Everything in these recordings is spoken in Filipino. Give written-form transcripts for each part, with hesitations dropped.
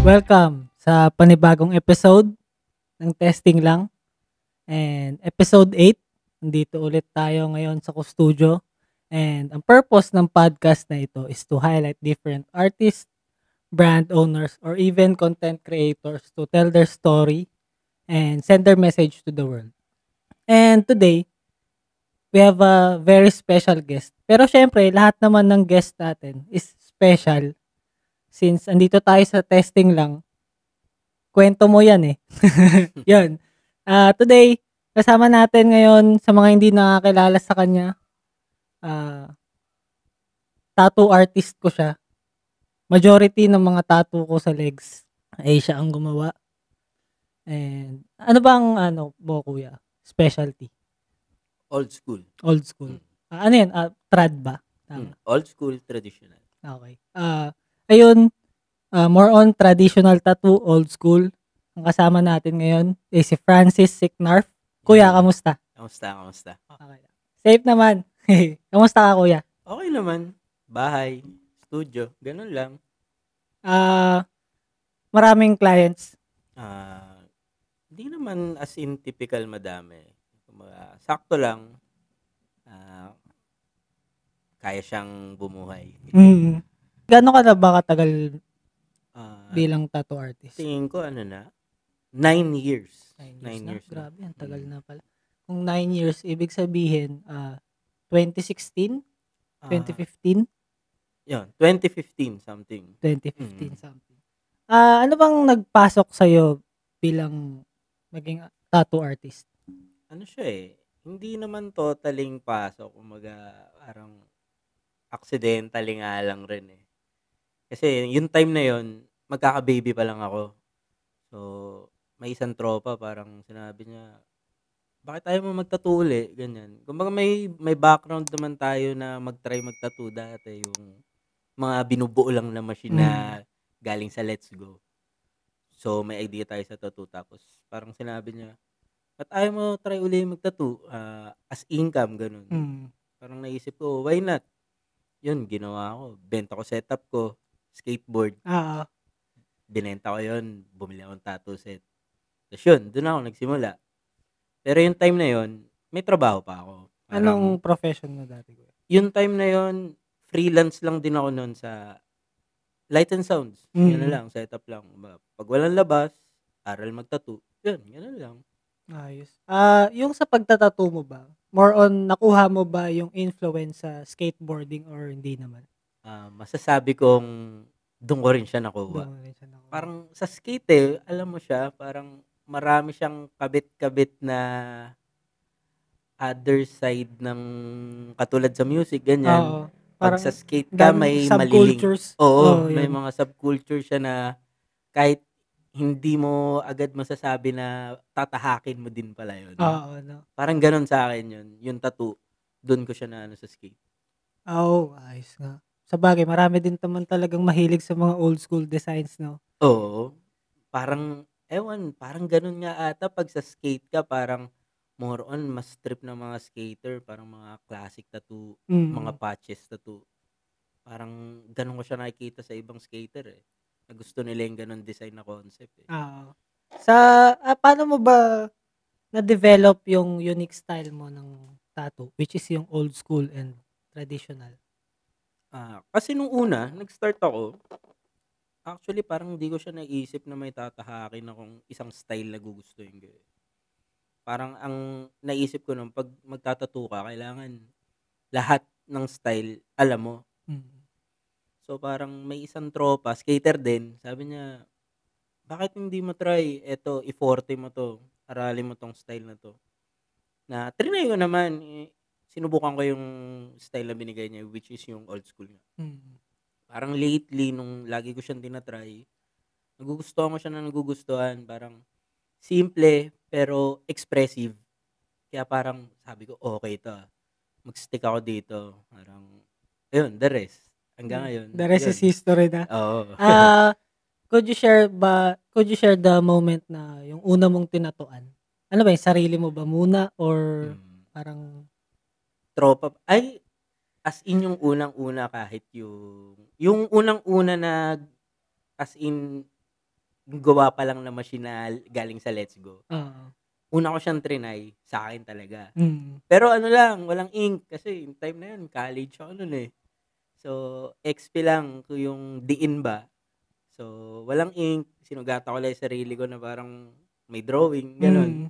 Welcome sa panibagong episode ng Testing Lang and episode 8. Nandito ulit tayo ngayon sa Studio and ang purpose ng podcast na ito is to highlight different artists, brand owners, or even content creators to tell their story and send their message to the world. And today, we have a very special guest. Pero syempre, lahat naman ng guest natin is special since andito tayo sa testing lang. Kwento mo yan eh. Yun. Today, kasama natin ngayon sa mga hindi nakakilala sa kanya. Tattoo artist ko siya. Majority ng mga tattoo ko sa legs ay siya ang gumawa. And ano bang mo kuya? Specialty? Old school. Old school. Ano yan? Trad ba? Tama. Old school, traditional. Okay. Ayun, more on traditional tattoo, old school. Ang kasama natin ngayon ay si Francis Sicknarf. Kuya, kamusta? Kamusta? Okay. Safe naman. Kamusta ka, kuya? Okay naman. Bahay, studio, ganun lang. Maraming clients. Hindi naman as in typical madami. Sakto lang. Kaya siyang bumuhay. Gano'n ka na ba katagal bilang tattoo artist? Tingin ko 9 years. 9 years na. Grabe, ang tagal na pala. Kung 9 years, ibig sabihin, 2016? 2015? Yun, 2015 something. 2015 something. Ano bang nagpasok sa'yo bilang maging tattoo artist? Ano siya eh, hindi naman totaling pasok. Kumaga, parang accidentally nga lang rin eh. Kasi yung time na yon magkaka-baby pa lang ako. So, may isang tropa, parang sinabi niya, bakit tayo mo magtattoo uli? Ganyan. Kumbaga may background naman tayo na mag-try mag-tattoo dati. Yung mga binubuo lang na machine na galing sa Let's Go. So, may idea tayo sa tattoo. Tapos, parang sinabi niya, ba't ayaw mo try uli mag-tattoo? As income, ganun. Parang naisip ko, why not? Yun, ginawa ko. Benta ko setup ko. Skateboard. Binenta ko yun. Bumili ako ng tattoo set. Tapos yun, doon ako nagsimula. Pero yung time na yun, may trabaho pa ako. Anong profession mo dati? Yung time na yun, freelance lang din ako noon sa Light and Sounds. Yun na lang, setup lang. Pag walang labas, aral mag-tattoo. Yun, yun lang. Ayos. Yung sa pagtatattoo mo ba, more on nakuha mo ba yung influence sa skateboarding or hindi naman? Masasabi kong doon ko rin siya nakuha. Parang sa skate alam mo siya, parang marami siyang kabit-kabit na other side ng katulad sa music, ganyan. Pag sa skate ka, may maliling. Oo, may mga subculture siya na kahit hindi mo agad masasabi na tatahakin mo din pala yun. Parang ganun sa akin yun. Yung tattoo, doon ko siya na sa skate. Ayos nga. Sabagay, marami din naman talagang mahilig sa mga old school designs, no? Oo. Parang, parang ganun nga ata pag sa skate ka, parang more on mas trip ng mga skater, parang mga classic tattoo, mga patches tattoo. Parang ganun ko siya nakikita sa ibang skater eh. Na gusto nila yung ganun design na concept eh. Paano mo ba na-develop yung unique style mo ng tattoo, which is yung old school and traditional? Kasi nung una, nag-start ako, actually parang hindi ko siya naisip na may tatahakin akong isang style na gugustuhin ko. Parang ang naisip ko nung pag magtatattoo ka, kailangan lahat ng style alam mo. So parang may isang tropa, skater din, sabi niya, bakit hindi mo try, eto, i-forte mo to, aralin mo tong style na to. Na trinay ko naman, sinubukan ko yung style na binigay niya, which is yung old school nga. Parang lately, nung lagi ko siyang tinatry, nagugustuhan ko siya na nagugustuhan. Parang simple, pero expressive. Kaya parang sabi ko, okay to. Mag-stick ako dito. Parang, ayun, the rest. Hanggang ngayon. The rest is history na. Oo. Could you share the moment na yung una mong tinatuan? Ano ba yung sarili mo ba muna or parang tropa? Ay, as in yung unang-una kahit yung unang-una na as in gawa pa lang na machine na galing sa Let's Go. Oo. Una ko siyang trinay, sa akin talaga. Mm. Pero ano lang, walang ink kasi yung time na yun, college ako nun eh. So, XP lang ko yung diin ba. So, walang ink, sinugata ko lang yung sarili ko na parang may drawing, ganun. Mm.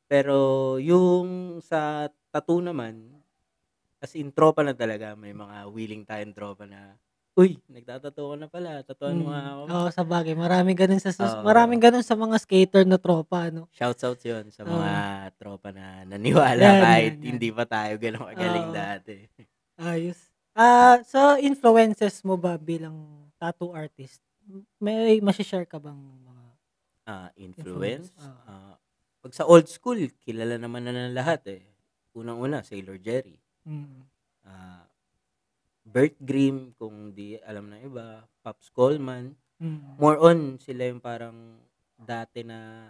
Pero yung sa tattoo naman, as in tropa na talaga, may mga willing tayong tropa na, uy, nagtatattoo ka na pala, tatuan mo nga ako. Oo, sabagay maraming gano'n Oo. maraming gano'n sa mga skater na tropa ano. Shouts out yun sa mga Oo. tropa na naniwala Yan, kahit yan, yan. hindi pa tayo gano'n kagaling Oo. dati. Ayos. Sa influences mo ba bilang tattoo artist, may mashi-share ka bang mga influence? Influence? Oo. Pag sa old school, kilala naman na ng lahat eh. Unang-una, Sailor Jerry. Mm. Ah, Bert Grimm, kung di alam ng iba, Pops Coleman. Mm. More on, sila yung parang dati na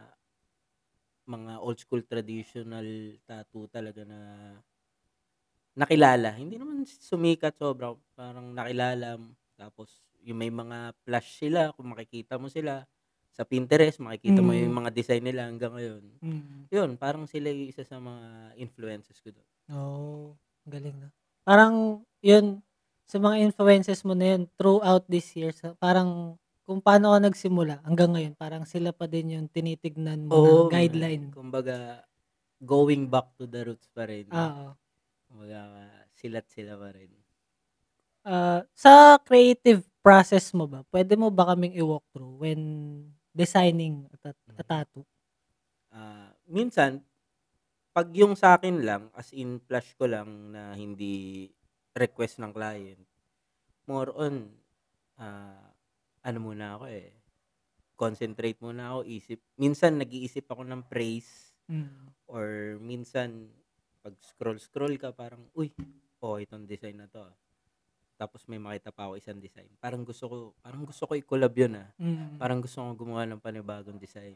mga old school traditional tattoo talaga na nakilala. Hindi naman sumikat sobra, parang nakilala. Tapos, yung may mga flash sila, kung makikita mo sila sa Pinterest, makikita mo yung mga design nila hanggang ngayon. Mm. Yun, parang sila yung isa sa mga influences ko doon. Oh, galing na. Parang yun, sa mga influences mo na yun throughout this years, parang kung paano ka nagsimula hanggang ngayon, parang sila pa din yung tinitignan mo na Oo, guideline. kumbaga, going back to the roots pa rin. Oo. Kumbaga, silat sila pa rin. Sa creative process mo ba, pwede mo ba kaming i-walk through when designing a tattoo? Minsan, pag yung sa akin lang, as in flash ko lang na hindi request ng client, more on, ano muna ako eh, concentrate muna ako, isip. Minsan, nag-iisip ako ng praise, or minsan, pag scroll ka, parang, uy, itong design na to. Tapos may makita pa ako isang design. Parang gusto ko i-collab yun Parang gusto ko gumawa ng panibagong design.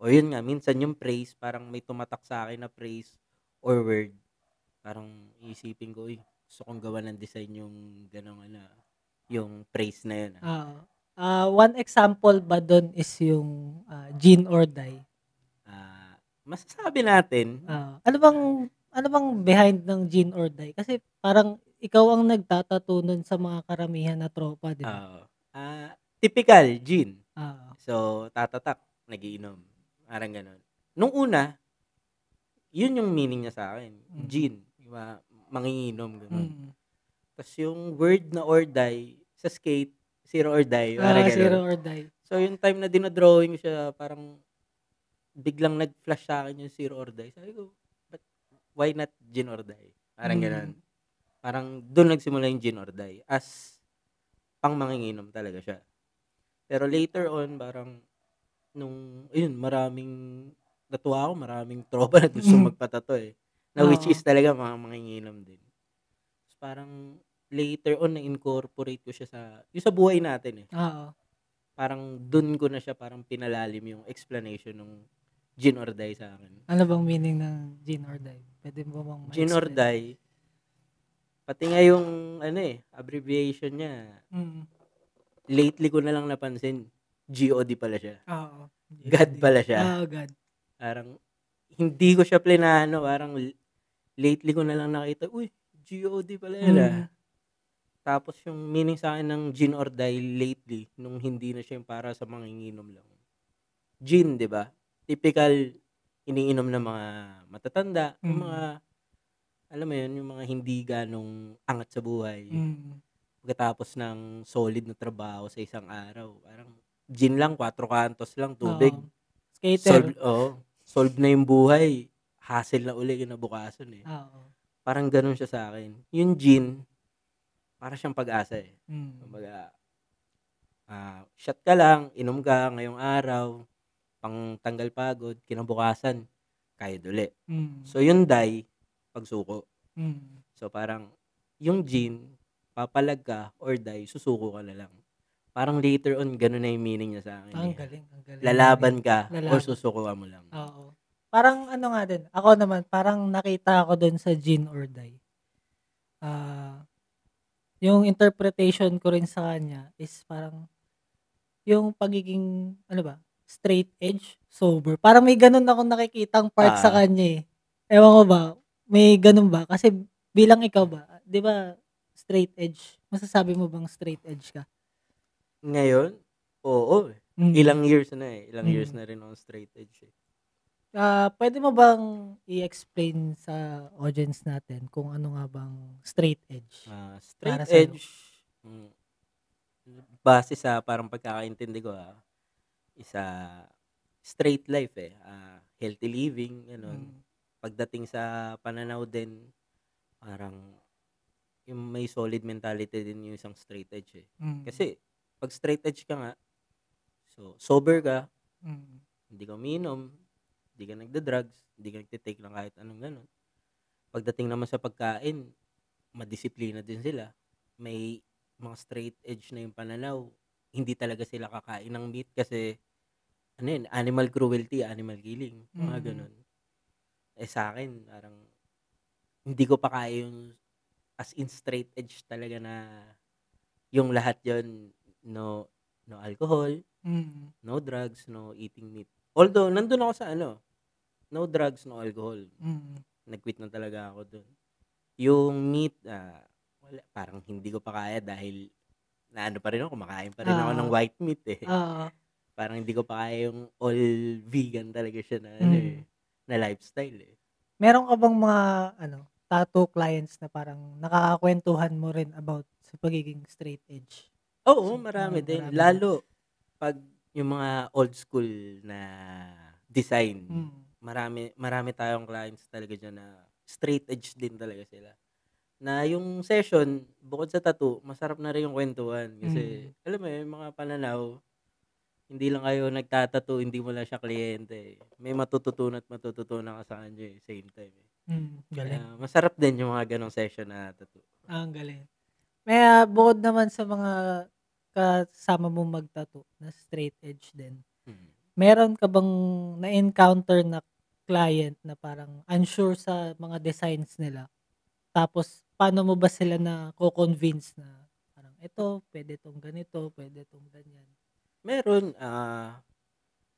O yun nga, minsan yung praise, parang may tumatak sa akin na praise or word. Parang isipin ko, gusto kong gawa ng design yung gano'ng yung praise na yun. One example ba doon is yung Gene or Die? Masasabi natin, Ano bang behind ng Gene or Die? Kasi parang ikaw ang nagtatattoo nun sa mga karamihan na tropa, di ba? typical, Gene. Oo. So, tatatak, nagiinom. Parang gano'n. Nung una, yun yung meaning niya sa akin. Gene, diba? Manginginom, gano'n. Tapos yung word na or die, sa skate, zero or die, parang gano'n. Zero or Die. So, yung time na dinodrawing siya, parang biglang nag-flash sa akin yung zero or die. Sabi ko, why not Gene or Die? Parang gano'n. Parang doon nagsimula yung Gene or Die. As pang manginginom talaga siya. Pero later on, parang natuwa ako, maraming tropa na gusto magpatato na which is talaga mga manginginom din. So, parang later on, na-incorporate ko siya yung sa buhay natin Oo. Parang dun ko na siya parang pinalalim yung explanation ng Gene or Die sa akin. Ano bang meaning ng Gene or Die? Pwede mo bang ma-explain? Gene or Die, pati nga yung abbreviation niya, lately ko na lang napansin, GOD pala siya. Oo. God pala siya. God. Parang, hindi ko siya plinano. Parang, lately ko na lang nakita, uy, GOD pala yun Tapos, yung meaning sa akin ng Gene or Die lately, nung hindi na siya yung para sa manginginom lang. Gin, di ba? Typical, iniinom ng mga matatanda. Yung mga, alam mo yun, yung mga hindi ganong angat sa buhay. Pagkatapos ng solid na trabaho sa isang araw, parang, gin lang, 4 kantos lang, tubig. Skater. Solve na yung buhay. Hassle na uli kinabukasan Parang ganun siya sa akin. Yung gin, para siyang pag-asa Kumbaga, shot ka lang, inom ka ngayong araw, pang tanggal pagod, kinabukasan, kaya uli. So, yung die, pagsuko. So, parang, yung gin, papalag ka, or die, susuko ka na lang. Parang later on, gano'n na yung meaning niya sa akin. Ang galing. Lalaban ka, or susukuan mo lang. Oo. Parang ano nga din, ako naman, parang nakita ako dun sa Gene or Die. Yung interpretation ko rin sa kanya is parang, yung pagiging, ano ba, straight edge, sober. Parang may ganun akong nakikitang part sa Ah, kanya, eh. Ewan ko ba, may ganun ba? Kasi bilang ikaw ba, 'di ba straight edge, masasabi mo bang straight edge ka? ngayon, oo, eh. Mm, Ilang years na, eh. Ilang years mm. na rin akong straight edge, eh. Puwede mo bang i-explain sa audience natin kung ano nga bang straight edge Straight para sa'yo? edge, hmm, base sa parang pagkakaintindi ko, is straight life, eh. Healthy living, gano'n. Mm, Pagdating sa pananaw din, parang yung may solid mentality din yung isang straight edge, eh. mm, Kasi 'pag straight edge ka nga, so sober ka, mm, hindi ka umiinom, hindi ka nagda-drugs, hindi ka nagte-take ng kahit anong gano'n. Pagdating naman sa pagkain, madisiplina din sila. May mga straight edge na yung pananaw, hindi talaga sila kakain ng meat kasi ano yun, animal cruelty, animal killing, mga mm, gano'n. Eh, sa'kin parang hindi ko pa kaya yung as in straight edge talaga na yung lahat yon, no no alcohol, mm, no drugs, no eating meat. Although nandun ako sa ano, no drugs, no alcohol. mm. Nag-quit na talaga ako dun. Yung meat, wala, parang hindi ko pa kaya dahil naano pa rin ako, kumakain pa rin ako ng Oo, white meat, eh. oo, Parang hindi ko pa kaya yung all vegan talaga siya na ano, eh, mm. na lifestyle, eh. Meron ka bang mga ano, tattoo clients na parang nakakakwentuhan mo rin about sa pagiging straight edge? Oo, marami din. Marami din. Lalo 'pag yung mga old school na design, Mm, marami marami tayong clients talaga diyan na straight edge din talaga sila. Na yung session, bukod sa tattoo, masarap na rin yung kuwentuhan kasi mm, alam mo yun, yung mga pananaw, hindi lang kayo nagta-tattoo, hindi mo lang siya kliyente, eh. May matututunan at matututunan ka sa kanya, eh, same time, eh. Kaya galing. masarap din yung mga gano'ng session na tattoo. Ang galing. May, bukod naman sa mga kasama mong mag-tattoo na straight edge din, Mm. meron ka bang na-encounter na client na parang unsure sa mga designs nila? Tapos paano mo ba sila nako-convince na parang, "Eto puwede 'tong ganito, puwede 'tong ganyan." Meron,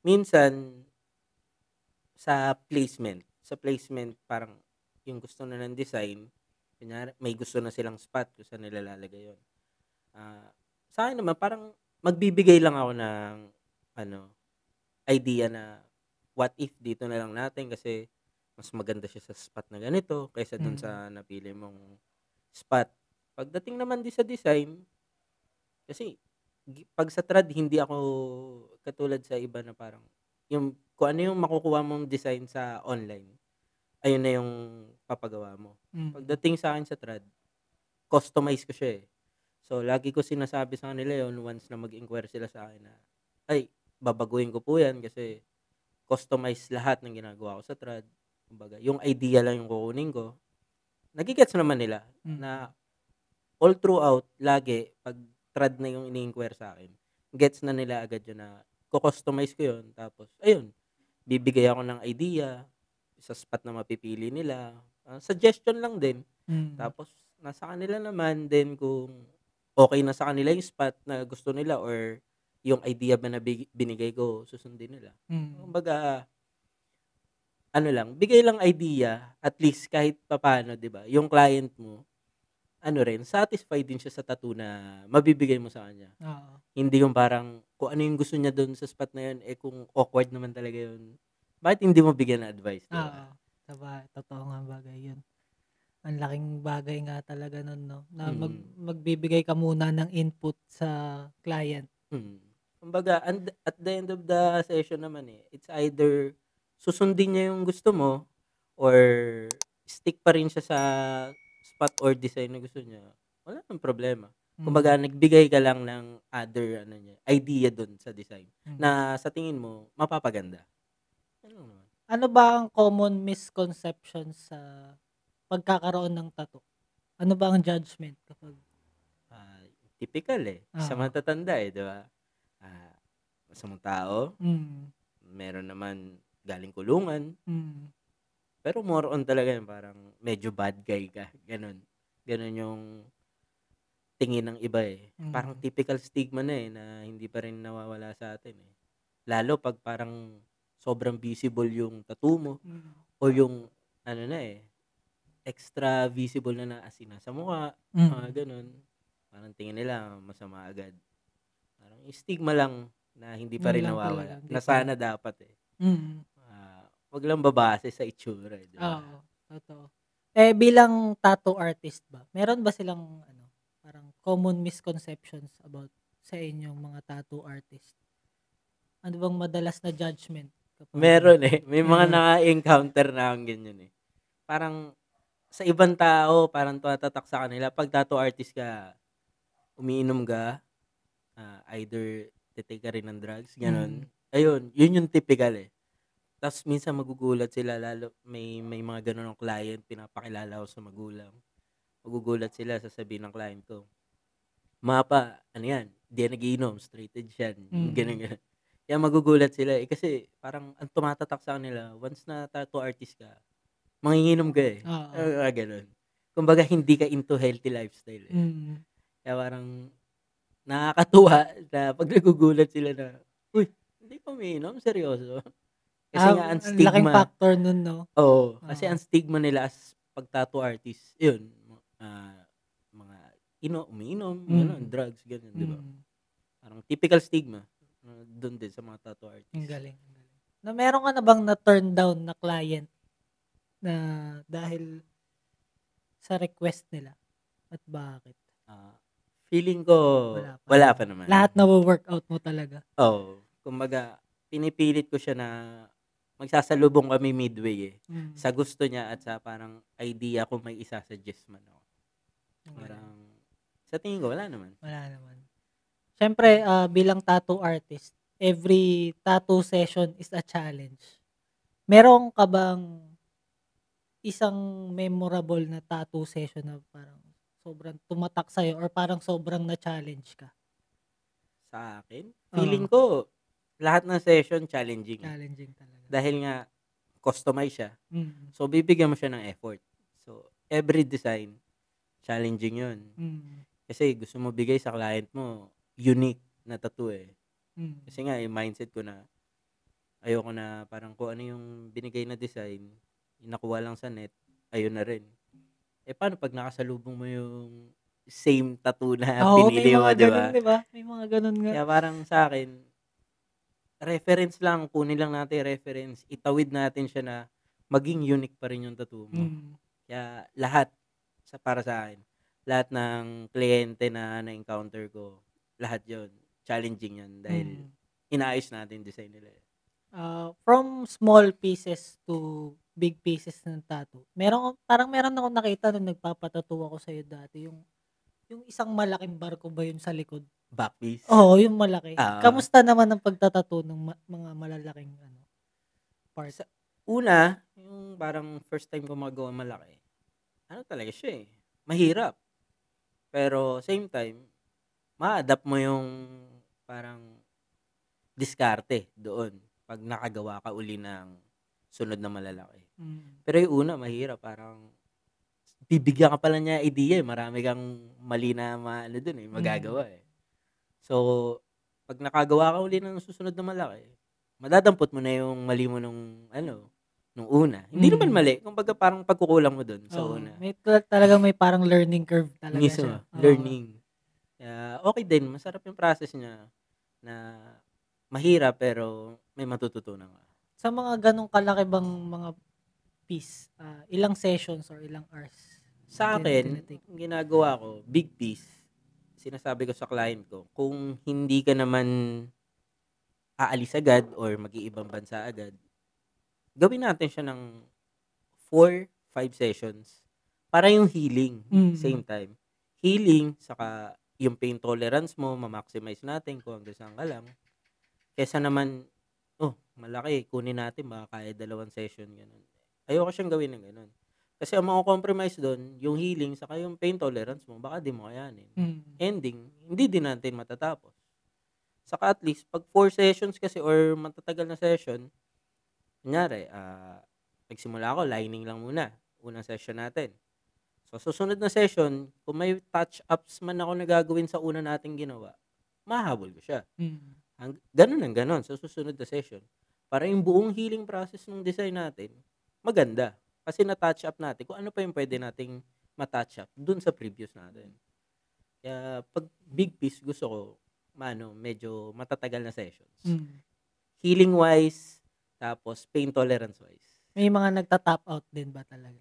minsan sa placement parang yung gusto na ng design, kunyari may gusto na silang spot kung saan nila lalagay yun. Ah, Sa'kin naman parang magbibigay lang ako ng ano, idea na what if dito na lang natin kasi mas maganda siya sa spot na ganito kaysa dun Mm, sa napili mong spot. Pagdating naman din sa design, kasi 'pag sa trad hindi ako katulad sa iba na parang yung kung ano yung makukuha mong design sa online, ayun na yung papagawa mo. mm, Pagdating sa'kin sa trad, customize ko siya, eh. So, lagi ko sinasabi sa kanila yun once na mag-inquire sila sa'kin na, "Ay, babaguhin ko po 'yan kasi customize lahat ng ginagawa ko sa trad." Kumbaga, yung idea lang yung kukunin ko. Nage-gets naman nila na mm, all throughout lagi 'pag trad na yung ini-inquire sa'kin, gets na nila agad yun na ko-customize ko yun tapos ayun, bibigay ako ng idea sa spot na mapipili nila, suggestion lang din. mm, Tapos nasa kanila naman din kung okey na sa kanila yung spot na gusto nila or yung idea ba na binigay ko susundin nila. mm. Kumbaga ano lang, bigay lang idea at least kahit papaano 'di ba, yung client mo ano rin, satisfied din siya sa tattoo na mabibigay mo sa kanya. Oo, Hindi yung parang kung ano yung gusto niya dun sa spot na yun, eh, kung awkward naman talaga yun, bakit hindi mo bigyan ng advice, 'di ba? oo. Totoo ngang bagay 'yun. Ang laking bagay nga talaga nun 'no, na Mm, magbibigay ka muna ng input sa client. mm. Kumbaga at the end of the session naman, eh, it's either susundin niya yung gusto mo or stick pa rin siya sa spot or design na gusto niya, wala ng problema. Kumbaga Mm, nagbigay ka lang ng other ano niya, idea dun sa design mm. na sa tingin mo mapapaganda, gano'n naman. Ano ba ang common misconception sa pagkakaroon ng tattoo? Ano ba ang judgment kapag Ah, Tipikal, eh, sa oo, matatanda, eh, 'di ba? Ah, Masamang tao, mm, meron naman galing kulungan, mm, pero more on talaga yung parang medyo bad guy ka, gano'n. Gano'n yung tingin ng iba eh. Parang Mm. typical stigma na eh, na hindi pa rin nawawala sa atin eh. Lalo pag parang sobrang visible yung tattoo mo Mm. o yung ano na eh, extra visible na as in nasa mukha, mga Mm. ganun. Parang tingin nila masama agad. Parang stigma lang na hindi pa Yun rin lang talaga, nawawala. hindi Na pa rin. sana dapat eh. Mm. Wag lang babase sa itsura eh, di ba? Oo, totoo. Bilang tattoo artist ba, meron ba silang ano, parang common misconceptions about sa inyong mga tattoo artist? Ano bang madalas na judgment kapag Meron eh. May mga meron? na-encounter na akong ganyan eh. Parang sa ibang tao, parang tumatatak sa kanila. Pag tattoo artist ka, umiinom ka, either titake ka rin ng drugs, Mm. ganun. Ayun, yun yung typical eh. Tapos minsan magugulat sila, lalo may mga ganun ng client, pinapakilala ko sa magulang. Magugulat sila, sasabihin ng client ko, Mapa, ano yan, di yan nagiinom, straight edge yan, yung ganun, Mm. ganun. Kaya magugulat sila eh, kasi parang ang tumatatak sa kanila, once na tattoo artist ka, manginginom ka eh. Oo. Ganun. Kumbaga, hindi ka into healthy lifestyle eh. Mm. Kaya parang nakakatuwa na pag nagugulat sila na, uy, hindi pa umiinom, seryoso. Kasi nga ang Ang laking stigma, factor nun 'no? kasi Oo. ang stigma nila as pag tattoo artist, yun, mga umiinom, gano'n, Mm. drugs, gano'n, di ba? Mm. Parang typical stigma, doon din sa mga tattoo Ang artist. galing, ang galing. Na meron ka na bang na-turn down na client na dahil sa request nila at bakit? Ah, Feeling ko, Wala pa wala naman. pa naman. Lahat nawo-workout mo talaga? Oo. Kumbaga, pinipilit ko siya na magsasalubong kami midway eh. Mm. Sa gusto niya at sa parang idea kung may isa-suggest man ako. Ang galing. Parang, sa tingin ko, wala naman. Wala naman. Siyempre, bilang tattoo artist, every tattoo session is a challenge. Meron ka bang isang memorable na tattoo session na parang sobrang tumatak sa'yo or parang sobrang na-challenge ka? Sa akin, Oo, feeling ko, lahat ng session challenging eh. challenging talaga. Dahil nga, customize siya. Mm. So, bibigyan mo siya ng effort. So, every design, challenging yun. Mm. Kasi gusto mo bigay sa client mo, unique na tattoo eh. Mm. Kasi nga, yung mindset ko na, ayoko na parang kung ano yung binigay na design, yung nakuha lang sa net, ayun na rin. Paano pag nakasalubong mo yung same tattoo na Oo, may pinili mo, mga di gano'n ba? 'di ba? May mga gano'n nga. Kaya parang sa akin, reference lang, kunin lang natin reference, itawid natin siya na maging unique pa rin yung tattoo mo. Mm. Kaya lahat, para sa akin, lahat ng kliyente na na-encounter ko, lahat yon challenging yan dahil Mm. inaayos natin yung design nila. From small pieces to big pieces ng tattoo, meron akong nakita nung nagpapa-tattoo ako sa'yo dati, yung isang malaking barko ba yun sa likod? Back piece. Oo, yung malaki. Ah, Kamusta naman ang pagta-tattoo ng mga malalaking part? sa una, yung parang first time ko magawa malaki, ano talaga siya eh, mahirap. Pero same time, ma-adapt mo yung parang diskarte doon pag nakagawa ka uli ng sunod na malalaki. Mm. Pero yung una, mahirap. Parang bibigyan ka pala niya idea eh. Marami kang mali na dun eh, magagawa eh. So, pag nakagawa ka uli ng susunod na malaki, madadampot mo na yung mali mo nung una. Hindi naman Mm. mali. Kumbaga parang pagkukulang mo dun sa Oo, una. may talagang may parang learning curve talaga siya. Mismo, Oo. learning. Kaya okay din. Masarap yung process niya na mahirap pero may matututunan ka. Sa mga gano'ng kalaki bang mga piece, ilang sessions or ilang hours Sa akin, tinitake? ang ginagawa ko, big piece. Sinasabi ko sa client ko, kung hindi ka naman aalis agad or mag-iibang bansa agad, gawin natin siya ng 4-5 sessions para yung healing, same Mm. time. Healing, saka yung pain tolerance mo, ma-maximize natin kung hanggang saan ka lang. Kesa naman, malaki, kunin natin, baka kaya 2 session, ganun. Ayoko siyang gawin ng ganun. Kasi ang mga compromise doon, yung healing, saka yung pain tolerance mo, baka di mo kayanin. Mm. Ending, hindi din natin matatapos. Saka at least, pag 4 sessions kasi or matatagal na session, kunyari, nagsimula ako, lining lang muna, unang session natin. Sa susunod na session, kung may touch-ups man ako na gagawin sa una nating ginawa, mahahabol ko siya. Mm. Ganun ng ganun sa susunod na session. Para yung buong healing process ng design natin, maganda. Kasi na-touch up natin kung ano pa yung pwede nating ma-touch up dun sa previous natin. Kaya pag big piece, gusto ko, medyo matatagal na sessions. Mm. Healing-wise, tapos pain tolerance-wise. May mga nagta-top out din ba talaga?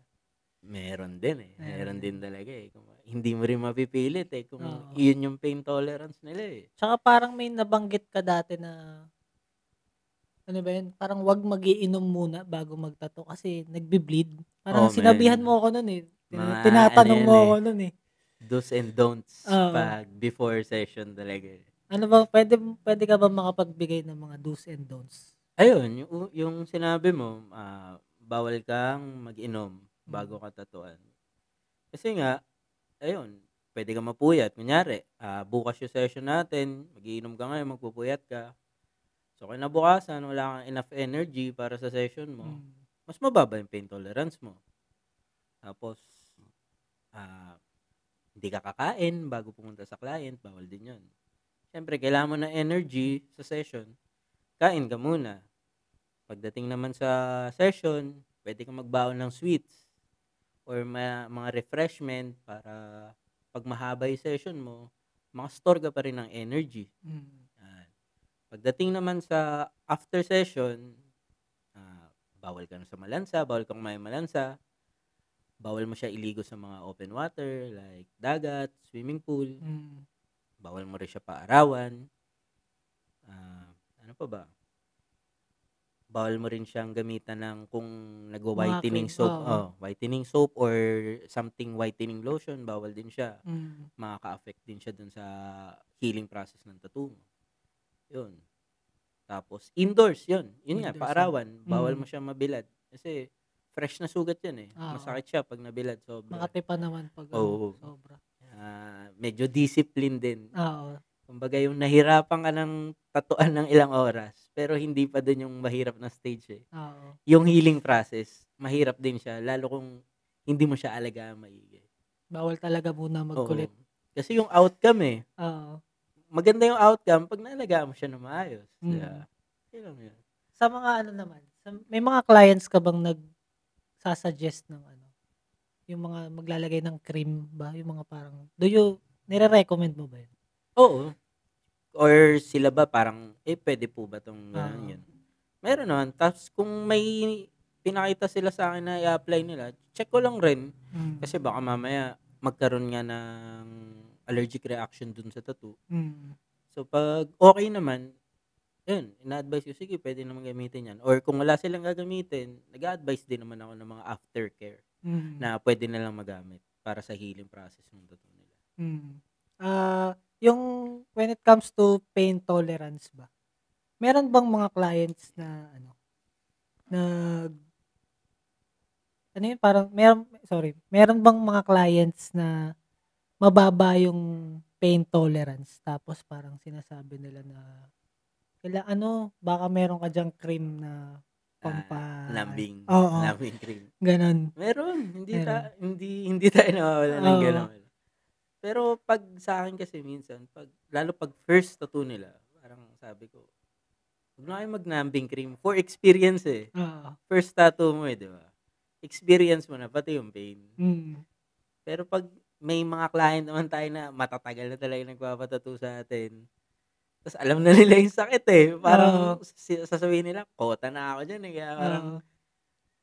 Meron din eh. Meron Meron din talaga eh. Hindi mo rin mapipilit eh kung Oo. yun yung pain tolerance nila eh. Tsaka parang may nabanggit ka dati na, ano ba yun, parang wag mag-iinom muna bago magtato kasi nagbi-bleed. Parang Oh, sinabihan man. mo ako nun eh. Mga Tinatanong ano mo yan ako eh. nun eh. Do's and don'ts Oo. pag before session talaga eh. Ano ba, pwede ka ba makapagbigay ng mga do's and don'ts? Ayun, yung sinabi mo, bawal kang mag-inom bago ka tatuan. Kasi nga, ayun, pwede kang mapuyat. Kunyari, bukas yung session natin, mag-iinom ka ngayon, magpupuyat ka. So, kinabukasan, wala kang enough energy para sa session mo. Mm. Mas mababa yung pain tolerance mo. Tapos, hindi ka kakain bago pumunta sa client, bawal din yun. Siyempre, kailangan mo ng energy sa session, kain ka muna. Pagdating naman sa session, pwede kang magbaon ng sweets or mga refreshment para pag mahaba yung session mo, makastore ka pa rin ng energy. Mm. Pagdating naman sa after session, bawal ka na sa malansa, bawal kang kumain malansa, bawal mo siya iligo sa mga open water like dagat, swimming pool, Mm. bawal mo rin siya paarawan. Ano pa ba? Bawal mo rin siyang gamitan ng kung nagwa-whitening cream, soap, oo. whitening soap or something whitening lotion, bawal din siya. Mm. Makaka-affect din siya dun sa healing process ng tattoo mo. Yun. Tapos indoors, yun. Yun nga, Indoors, paarawan, bawal Mm. mo siyang mabilad kasi fresh na sugat yan eh. Oo. Masakit siya pag nabilad sobra. Makati pa naman pag Oo. sobra. Medyo discipline din. Oo. Kumbaga yung nahirapan ka ng tatuan ng ilang oras, pero hindi pa dun yung mahirap na stage eh. Oo. Yung healing process, mahirap din siya, lalo kung hindi mo siya alagaan maigi. Bawal talaga muna magkulit. Oo. Kasi yung outcome eh, Oo. maganda yung outcome pag naalagaan mo siya na maayos. Mm. Yun lang yun. Sa mga ano naman, may mga clients ka bang nagsasuggest ng ano, yung mga maglalagay ng cream ba? Yung mga parang, nire-recommend mo ba yun? Oo. Or sila ba parang, pwede po ba itong gano'n Oo. yun? Meron naman. Tapos kung may pinakita sila sa akin na i-apply nila, check ko lang rin. Mm. Kasi baka mamaya magkaroon nga ng allergic reaction dun sa tattoo. Mm. So pag okay naman, yun, ina-advise ko, sige, pwede naman gamitin yan. Or kung wala silang gagamitin, nag-a-advise din naman ako ng mga aftercare Mm. na pwede na lang magamit para sa healing process ng tattoo nila. Mm. Yung when it comes to pain tolerance ba, meron bang mga clients na ano, ano yun, parang meron bang mga clients na mababa yung pain tolerance tapos parang sinasabi nila na baka meron ka diyang cream na Lambing. Oo, Lambing cream. ganun. Meron. Meron. Hindi tayo nawawala ng Oo. gano'n. Pero pag sa akin kasi minsan, lalo pag first tattoo nila, parang sabi ko, huwag na kayo mag-lambing cream for experience eh. Oo. First tattoo mo eh, di ba? Experience mo na, pati yung pain. Mm. Pero pag may mga client naman tayo na matatagal na talaga nagpapatattoo sa atin, tapos alam na nila yung sakit eh. Parang sasabihin nila, kota na ako dyan eh. Kaya parang,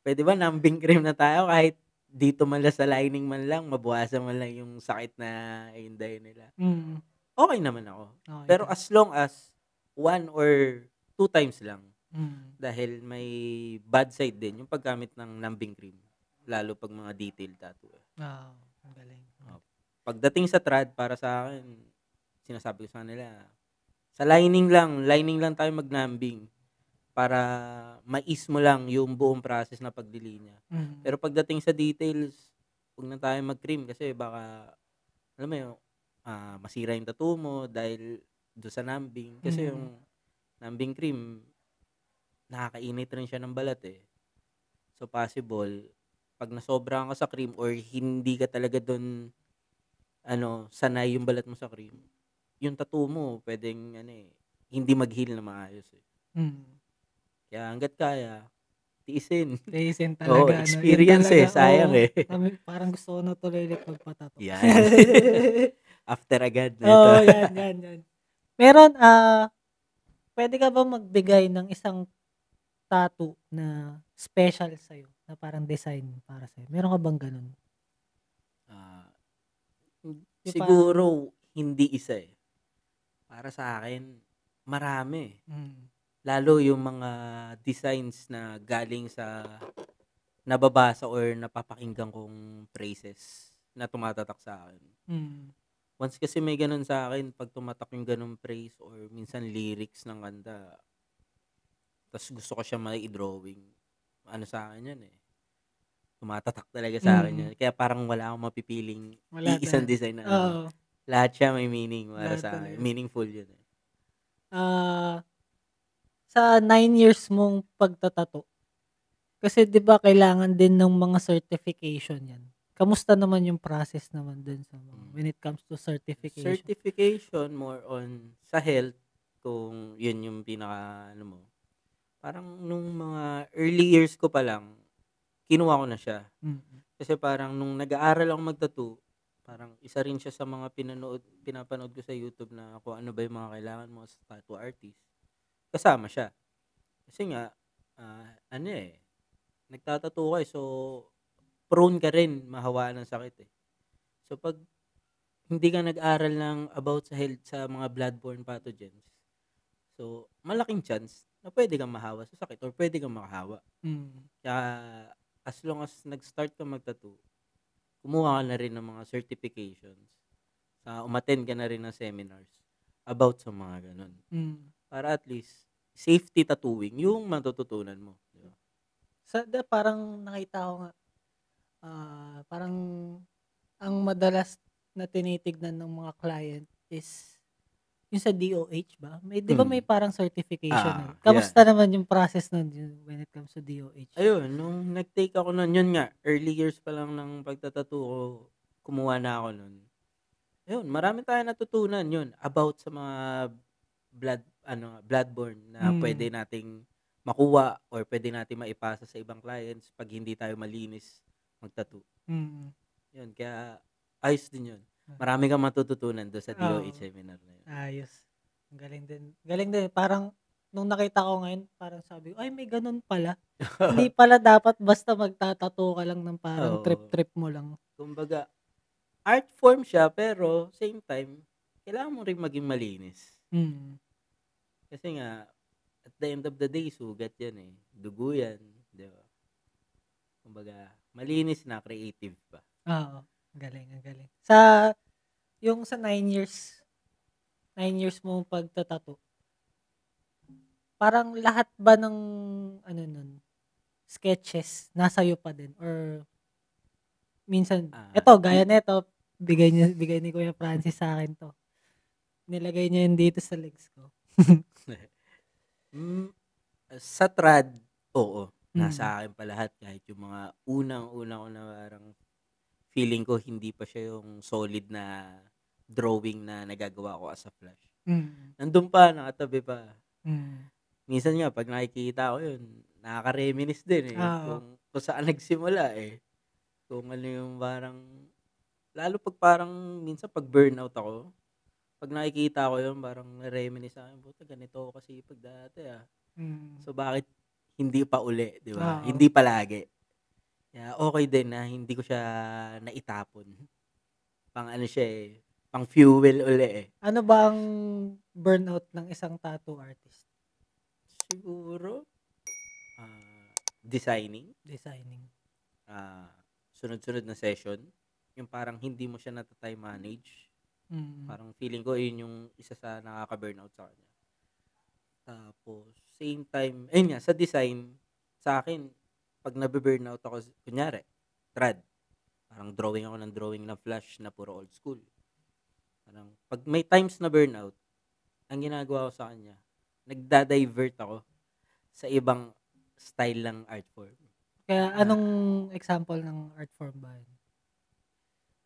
pwede ba lambing cream na tayo kahit dito man lang sa lining man lang, mabawasan man lang yung sakit na hinday nila. Mm. Okay naman ako. Okay Pero ka. as long as 1 or 2 times lang. Mm. Dahil may bad side din yung paggamit ng lambing cream. Lalo pag mga detailed tattoo. Ang galing. Pagdating sa trad, para sa akin, sinasabi ko sa kanila, sa lining lang tayo maglambing para mais mo lang yung buong process na pagdilinya. Mm. Pero pagdating sa details, huwag na tayo mag-cream kasi baka, alam mo yun, masira yung tattoo mo dahil doon sa lambing. Kasi yung lambing cream, nakakainit rin siya ng balat eh. So possible, pag nasobrahan ka sa cream or hindi ka talaga doon sanay yung balat mo sa cream, yung tattoo mo pwedeng hindi mag-heal na maayos eh. Mm. Kaya hangga't kaya, tiisin. Tiisin Oo, talaga, ano. Yun experience talaga, sayang oo. eh. Parang gusto ko na tuloy ulit magpatato. Yan. After agad na ito. Oo, yan. Meron, pwede ka ba magbigay ng isang tattoo na special sa'yo, na parang design para sa'yo? Meron ka bang ganun? Ah, Yung parang, siguro hindi isa eh. Para sa akin, marami. Lalo yung mga designs na galing sa nababasa or napapakinggan kong phrases na tumatatak sa akin. Once kasi may ganun sa akin, pag tumatak yung ganung phrase or minsan lyrics ng kanta, tas gusto ko siya mai-drawing, sa akin yan eh. Tumatatak talaga sa akin yan. Kaya parang wala akong mapipiling wala iisang na. design na Oo. lahat siya may meaning para Lahat sa akin. talaga. Meaningful yun eh. Sa 9 years mong pagtatato, kasi 'di ba kailangan din ng mga certification yan. Kamusta naman yung process naman dun sa when it comes to certification? Certification more on sa health, kung yun yung pinaka mo. Parang nung mga early years ko pa lang, kinuha ko na siya. Kasi parang nung nag-aaral ako mag-tattoo, parang isa rin siya sa mga pinapanood ko sa YouTube na kung ano ba yung mga kailangan mo sa tattoo artist. Kasama siya. Kasi nga, nagtatattoo ka so prone ka rin mahawaan ng sakit eh. So pag hindi ka nag-aral ng about sa health sa mga bloodborne pathogens, so malaking chance na pwede kang mahawa sa sakit or pwede kang makahawa. Kaya as long as nag-start ka mag-tattoo, kumuha ka na rin ng mga certifications. Umattend ka na rin ng seminars about sa mga ganun. Para at least, safety tattooing yung matututunan mo. Diba? Parang nakita ko nga, parang ang madalas na tinitignan ng mga client is yung sa DOH ba? Di ba may parang certification? Kamusta naman yung process nun when it comes to DOH? Ayun, nung nag-take ako nun, yun nga, early years pa lang ng pagtatattoo ko, kumuha na ako nun. Ayun, marami tayong natutunan yun about sa mga bloodborne na pwede nating makuha or pwede nating maipasa sa ibang clients pag hindi tayo malinis mag-tattoo. Yun, kaya ayos din yun. Marami kang matututunan doon sa DOH seminar na yun. Ayos. Galing din. Parang nung nakita ko ngayon, parang sabi ko, ay may ganun pala. Hindi pala dapat basta magtatato ka lang ng parang trip-trip mo lang. Kumbaga, art form siya pero same time, kailangan mo rin maging malinis. Kasi nga, at the end of the day, sugat yan eh. Dugo yan. Di ba? Kumbaga, malinis na, creative pa. Oo. Galing. Yung sa 9 years mo pagtatato, parang lahat ba ng sketches nasa iyo pa din or minsan gaya nito bigay ni Kuya Francis sa akin to, nilagay niya yun dito sa legs ko. Sa trad, oo, nasa akin pa lahat, kahit yung mga unang ko na parang feeling ko hindi pa siya yung solid na drawing na nagagawa ko as a flash. Nandun pa, nakatabi pa. Minsan nga, pag nakikita ko yun, nakaka-reminisce din eh. Kung saan nagsimula eh. Kung ano yung parang, lalo pag parang, minsan pag burnout ako, pag nakikita ko yun, parang na-reminisce sa akin, buta ganito ako kasi pag dati ah. So bakit hindi pa uli, di ba? Hindi palagi. Kaya okay din na hindi ko siya naitapon. Pang siya eh, pang fuel uli eh. Ano ba ang burnout ng isang tattoo artist? Siguro, designing. Sunod-sunod na session. Yung parang hindi mo siya natatime manage. Parang feeling ko yun yung isa sa nakaka-burnout sa kanya. Tapos, same time, ayun nga, sa design, sa akin, pag nabe-burnout ako, kunyari, trad, parang drawing ako ng drawing na flash na puro old school. Parang, pag may times na burnout, ang ginagawa ko sa kanya, nagda-divert ako sa ibang style ng art form. Kaya Ah, anong example ng art form ba yun?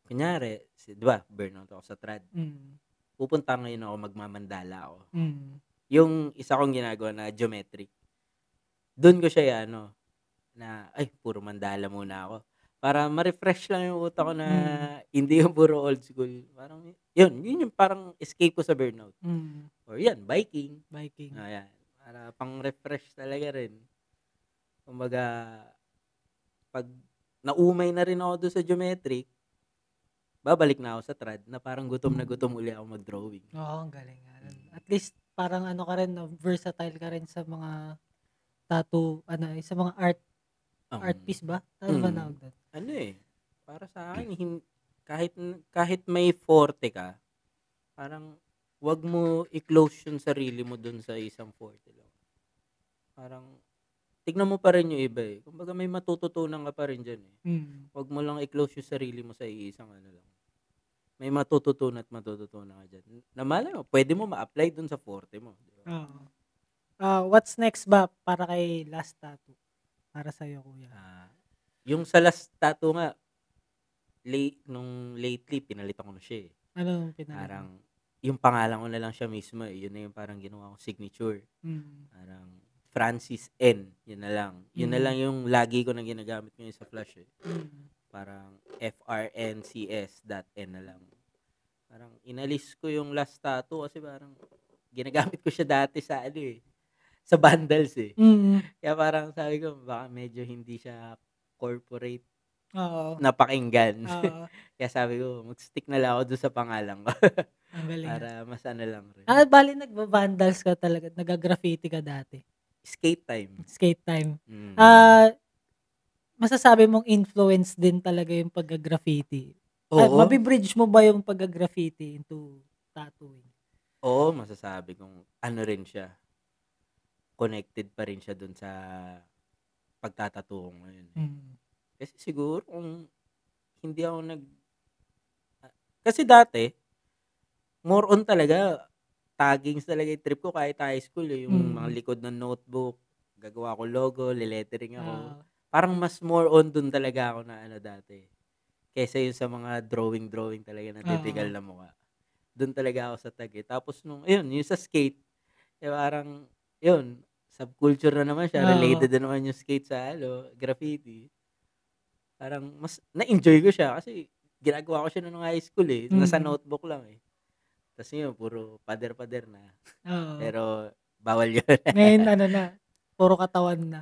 kunyari, di ba, burnout ako sa trad. Mm. Pupunta ngayon ako, magmamandala ako. Mm. Yung isa kong ginagawa na geometric, doon ko siya ay, puro mandala muna ako. Para ma-refresh lang yung utak ko na Mm. hindi yung puro old school. Parang, yun yung parang escape ko sa burnout. Mm. Or yan, biking. Biking. Ayan. Para pang-refresh talaga rin. Kumbaga, pag naumay na rin ako doon sa geometric, babalik na ako sa trad na parang gutom na gutom uli ako mag-drawing. Oo, ang galing nga. At least, parang ano ka rin, no, versatile ka rin sa mga tattoo, sa mga art piece ba? Ano ba nawag doon? Para sa akin, kahit may forte ka, parang wag mo i-close yung sarili mo dun sa isang forte lang. Parang, tignan mo pa rin yung iba eh. Kumbaga may matututunan ka pa rin dyan eh. Wag mo lang i-close yung sarili mo sa isang ano lang. May matututunan at matututunan ka dyan. Na malay mo, pwede mo ma-apply dun sa forte mo. Diba? Oo. What's next ba para kay Last Tattoo? Para sa'yo, kuya. Yung sa Last Tattoo nga, nung lately, pinalitan ko na siya eh. Ano pinalitan? Parang, yung pangalan ko na lang siya mismo eh. Yun na yung parang ginawa kong signature. Parang, Francis N. Yun na lang. Yun na lang yung lagi ko na ginagamit ngayon sa Flash eh. Parang FRNCS.N na lang. Parang inalis ko yung Last Tattoo kasi parang ginagamit ko siya dati sa sa bundles eh. Kaya parang sabi ko baka medyo hindi siya corporate na pakinggan. Kaya sabi ko mag-stick na lang ako doon sa pangalan ko. Ang galing. Para mas ano lang rin. Bali nagba-vandals ka talaga, nag-graffiti ka dati. Skate time. Masasabi mong influence din talaga yung pag-graffiti. Mabibridge mo ba yung pag-graffiti into tattooing? Oo, masasabi kong ano rin siya. Connected pa rin siya dun sa pagtatattoo ngayon. Kasi siguro kung hindi ako kasi dati, more on talaga, taggings talaga yung trip ko kahit high school eh. Yung mga likod ng notebook, gagawa ko logo, lilettering ako. Parang mas more on dun talaga ako na dati. Kesa yung sa mga drawing talaga na typical na mukha. Dun talaga ako sa tag eh. Tapos yung sa skate, parang, subculture na naman siya. Related na naman yung skate sa graffiti. Parang mas na-enjoy ko siya kasi ginagawa ko siya nung high school eh. Nasa notebook lang eh. Tapos yun, puro pader-pader na. Pero bawal yun. Ngayon na, puro katawan na.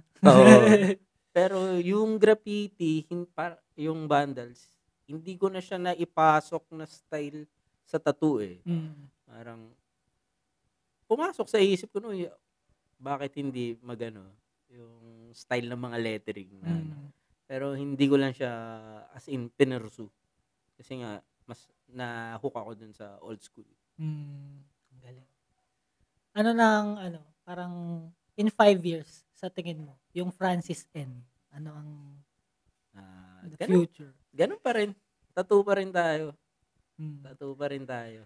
Pero yung graffiti, yung vandals, hindi ko na siya naipasok na style sa tattoo eh. Parang pumasok sa isip ko bakit hindi yung style ng mga lettering na pero hindi ko lang siya as in pinursu. Kasi nga mas na-hook ako dun sa old school. Galing. Parang in 5 years sa tingin mo, yung Francis N, ano ang the future? Ganun pa rin. Tattoo pa rin tayo. Tattoo pa rin tayo.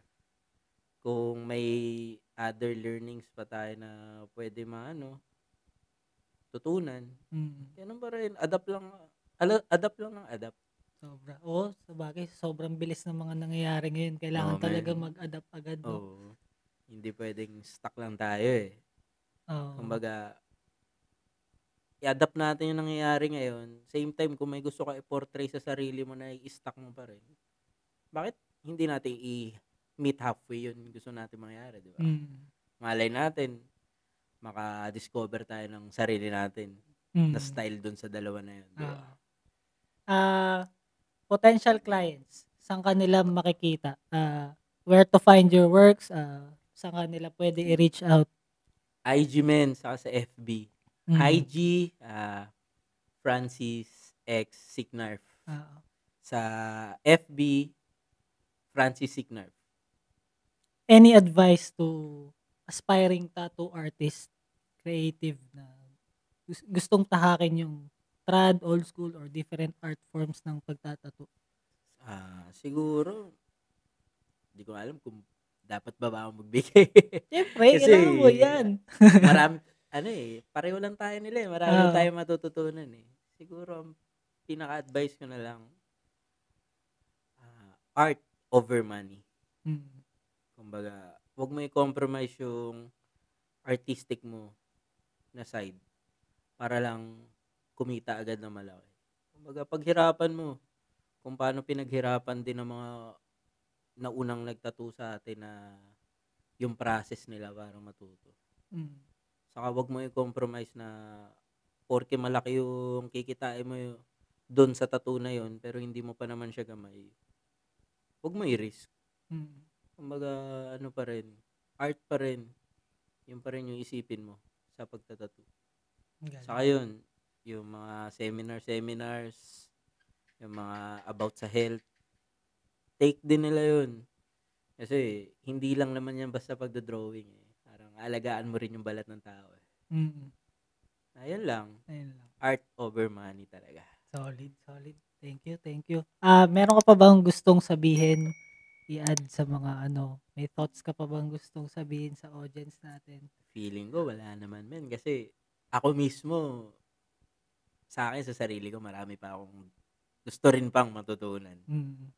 Kung may other learnings pa tayo na pwede tutunan. Ganun pa rin. Adapt lang ng adapt. Sobra. Sabagay, sobrang bilis ng mga nangyayari ngayon. Kailangan talaga mag-adapt agad. Hindi pwedeng stuck lang tayo eh. Kumbaga, i-adapt natin yung nangyayari ngayon. Same time, kung may gusto ka i-portray sa sarili mo na i-stuck mo pa rin, bakit hindi natin i-meet halfway yun gusto natin mangyari, di ba? Malay natin, maka-discover tayo ng sarili natin na style dun sa dalawa na yun, di ba? Potential clients, saan kanila makikita? Where to find your works? Saan kanila pwede i-reach out? IG men, saka sa FB. IG, Francis X Signarf. Sa FB, Francis Signarf. Any advice to aspiring tattoo artist, creative na gustong tahakin yung trad, old school, or different art forms ng pagtatato? Siguro, hindi ko alam kung dapat ba ako magbigay. Siyempre, kailangan mo yan. Marami, pareho lang tayo nila eh. Marami lang tayo matututunan eh. siguro ang pinaka-advice ko na lang, art over money. Mm. Kumbaga, wag mo i-compromise yung artistic mo na side para lang kumita agad na malaki. Kumbaga, paghirapan mo kung paano pinaghirapan din ng mga naunang nagtattoo sa atin na yung process nila para matuto. Mm. Saka wag mo i-compromise na porke malaki yung kikitain mo doon sa tattoo na yun pero hindi mo pa naman siya gamay. Wag mo i-risk. Mm. Kumbaga, ano pa rin, art pa rin. Yun pa rin yung isipin mo sa pagtatattoo. Galing. Saka yun, yung mga seminars, yung mga about sa health, take din nila yun. Kasi hindi lang naman yan basta pagdodrawing eh. Parang alagaan mo rin yung balat ng tao eh. Mm. Ayun lang. Ayun lang. Art over money talaga. Solid. Thank you. Meron ka pa bang gustong sabihin, i-add sa mga may thoughts ka pa bang gustong sabihin sa audience natin? Feeling ko wala naman men kasi ako mismo sa akin sa sarili ko marami pa akong gusto rin pang matutunan. Mm.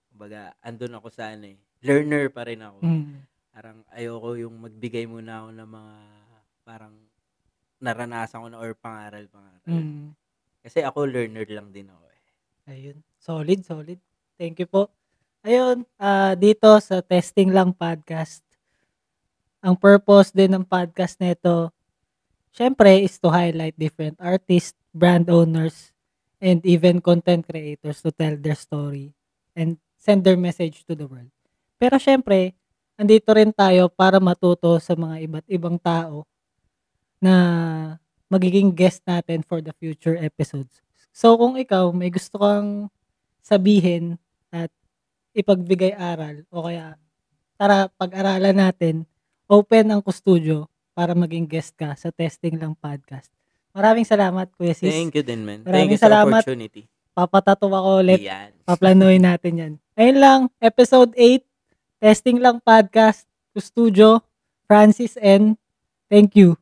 Kumbaga andun ako sa learner pa rin ako. Mm. Parang ayoko yung magbigay muna ako ng mga parang naranasan ko na or pangaral. Mm. Kasi ako learner lang din ako eh. Ayun. Solid. Thank you po. Ayun, dito sa Testing Lang Podcast, ang purpose din ng podcast nito, syempre, is to highlight different artists, brand owners, and even content creators to tell their story and send their message to the world. Pero syempre, andito rin tayo para matuto sa mga iba't ibang tao na magiging guest natin for the future episodes. So, kung ikaw may gusto kang sabihin at ipagbigay aral o kaya tara pag-aralan natin, open ang Kustudio para maging guest ka sa Testing Lang Podcast. Maraming salamat, Kuya Sis. Thank you din, man. Maraming Thank you sa salamat. opportunity. Papatato ako ulit. Yan. Paplanuhin natin yan. Ayun lang, episode 8, Testing Lang Podcast, Kustudio, Francis N. Thank you.